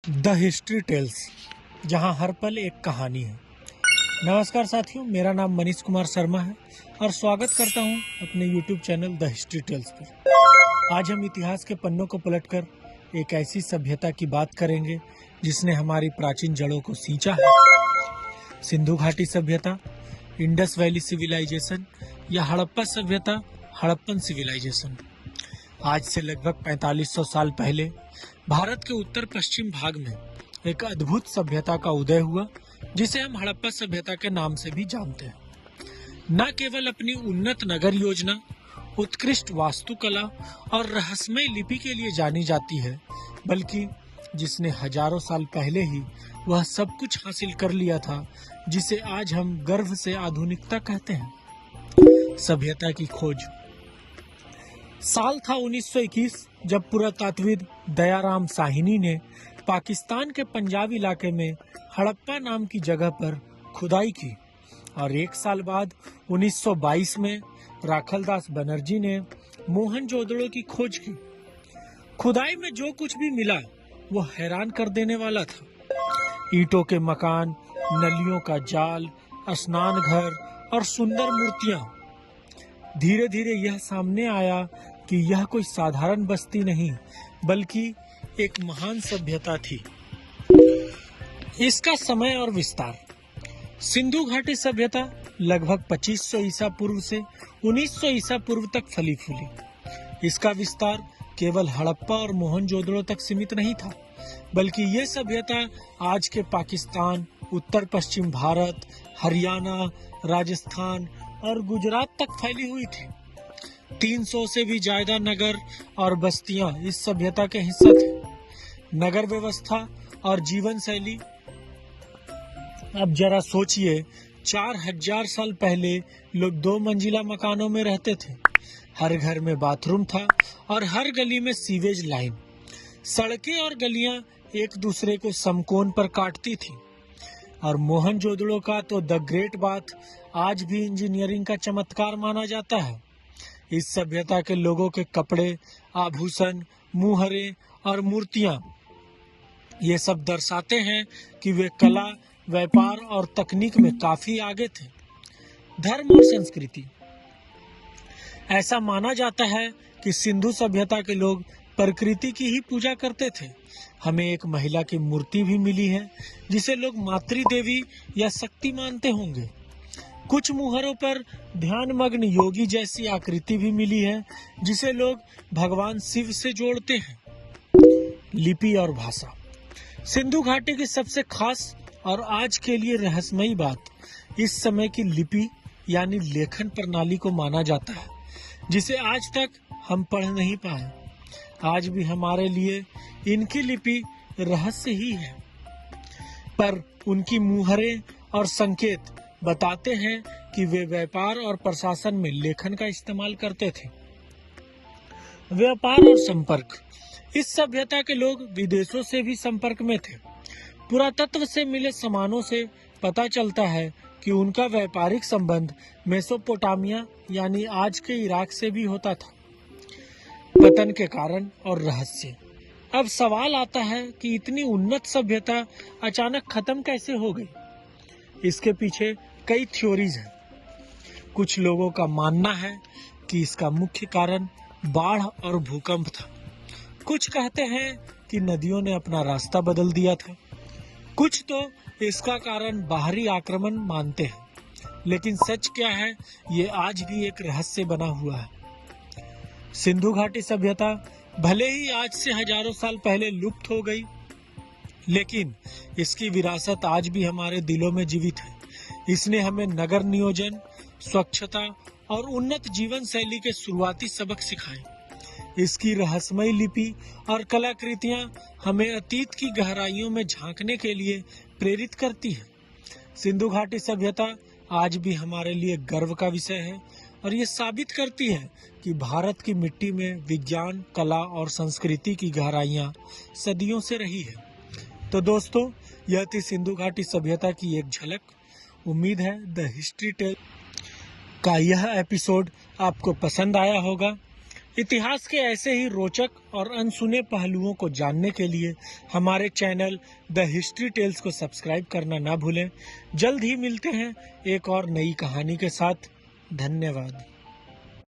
The history tales, जहां हर पल एक कहानी है। नमस्कार साथियों, मेरा नाम मनीष कुमार शर्मा है और स्वागत करता हूं अपने YouTube channel the history tales पर। आज हम इतिहास के पन्नों को पलटकर एक ऐसी सभ्यता की बात करेंगे जिसने हमारी प्राचीन जड़ों को सींचा है। सिंधु घाटी सभ्यता, इंडस वैली सिविलाइजेशन या हड़प्पा सभ्यता, हड़प्पन सिविलाइजेशन। आज से लगभग 4500 साल पहले भारत के उत्तर पश्चिम भाग में एक अद्भुत सभ्यता का उदय हुआ, जिसे हम हड़प्पा सभ्यता के नाम से भी जानते हैं। न केवल अपनी उन्नत नगर योजना, उत्कृष्ट वास्तुकला और रहस्यमय लिपि के लिए जानी जाती है, बल्कि जिसने हजारों साल पहले ही वह सब कुछ हासिल कर लिया था जिसे आज हम गर्व से आधुनिकता कहते हैं। सभ्यता की खोज। साल था 1921, जब पुरातत्वविद दयाराम साहनी ने पाकिस्तान के पंजाब इलाके में हड़प्पा नाम की जगह पर खुदाई की, और एक साल बाद 1922 में राखलदास बनर्जी ने मोहनजोदड़ो की खोज की। खुदाई में जो कुछ भी मिला वो हैरान कर देने वाला था। ईंटों के मकान, नलियों का जाल, स्नान घर और सुंदर मूर्तियां। धीरे धीरे यह सामने आया कि यह कोई साधारण बस्ती नहीं, बल्कि एक महान सभ्यता थी। इसका समय और विस्तार। सिंधु घाटी सभ्यता लगभग 2500 ईसा पूर्व से 1900 ईसा पूर्व तक फली फूली। इसका विस्तार केवल हड़प्पा और मोहनजोदड़ो तक सीमित नहीं था, बल्कि ये सभ्यता आज के पाकिस्तान, उत्तर पश्चिम भारत, हरियाणा, राजस्थान और गुजरात तक फैली हुई थी। 300 से भी ज्यादा नगर और बस्तियां इस सभ्यता के हिस्सा थे। नगर व्यवस्था और जीवन शैली। अब जरा सोचिए, 4000 साल पहले लोग 2 मंजिला मकानों में रहते थे। हर घर में बाथरूम था और हर गली में सीवेज लाइन। सड़कें और गलियां एक दूसरे को समकोण पर काटती थी। और मोहनजोदड़ो का तो द ग्रेट बात आज भी इंजीनियरिंग का चमत्कार माना जाता है। इस सभ्यता के लोगों के कपड़े, आभूषण, मुहरे और मूर्तियां, ये सब दर्शाते हैं कि वे कला, व्यापार और तकनीक में काफी आगे थे। धर्म और संस्कृति। ऐसा माना जाता है कि सिंधु सभ्यता के लोग प्रकृति की ही पूजा करते थे। हमें एक महिला की मूर्ति भी मिली है जिसे लोग मातृ देवी या शक्ति मानते होंगे। कुछ मुहरों पर ध्यानमग्न योगी जैसी आकृति भी मिली है जिसे लोग भगवान शिव से जोड़ते हैं। लिपि और भाषा। सिंधु घाटी की सबसे खास और आज के लिए रहस्यमयी बात इस समय की लिपि यानी लेखन प्रणाली को माना जाता है, जिसे आज तक हम पढ़ नहीं पाए। आज भी हमारे लिए इनकी लिपि रहस्य ही है, पर उनकी मुहरें और संकेत बताते हैं कि वे व्यापार और प्रशासन में लेखन का इस्तेमाल करते थे। व्यापार और संपर्क। इस सभ्यता के लोग विदेशों से भी संपर्क में थे। पुरातत्व से मिले सामानों से पता चलता है कि उनका व्यापारिक संबंध मेसोपोटामिया यानी आज के इराक से भी होता था। पतन के कारण और रहस्य। अब सवाल आता है कि इतनी उन्नत सभ्यता अचानक खत्म कैसे हो गई। इसके पीछे कई थ्योरीज हैं। कुछ लोगों का मानना है कि इसका मुख्य कारण बाढ़ और भूकंप था। कुछ कहते हैं कि नदियों ने अपना रास्ता बदल दिया था। कुछ तो इसका कारण बाहरी आक्रमण मानते हैं, लेकिन सच क्या है ये आज भी एक रहस्य बना हुआ है। सिंधु घाटी सभ्यता भले ही आज से हजारों साल पहले लुप्त हो गई, लेकिन इसकी विरासत आज भी हमारे दिलों में जीवित है। इसने हमें नगर नियोजन, स्वच्छता और उन्नत जीवन शैली के शुरुआती सबक सिखाए। इसकी रहस्यमय लिपि और कलाकृतियां हमें अतीत की गहराइयों में झांकने के लिए प्रेरित करती है। सिंधु घाटी सभ्यता आज भी हमारे लिए गर्व का विषय है और ये साबित करती है कि भारत की मिट्टी में विज्ञान, कला और संस्कृति की गहराइयां सदियों से रही है। तो दोस्तों, यह थी सिंधु घाटी सभ्यता की एक झलक। उम्मीद है द हिस्ट्री टेल का यह एपिसोड आपको पसंद आया होगा। इतिहास के ऐसे ही रोचक और अनसुने पहलुओं को जानने के लिए हमारे चैनल द हिस्ट्री टेल्स को सब्सक्राइब करना ना भूलें। जल्द ही मिलते हैं एक और नई कहानी के साथ। धन्यवाद।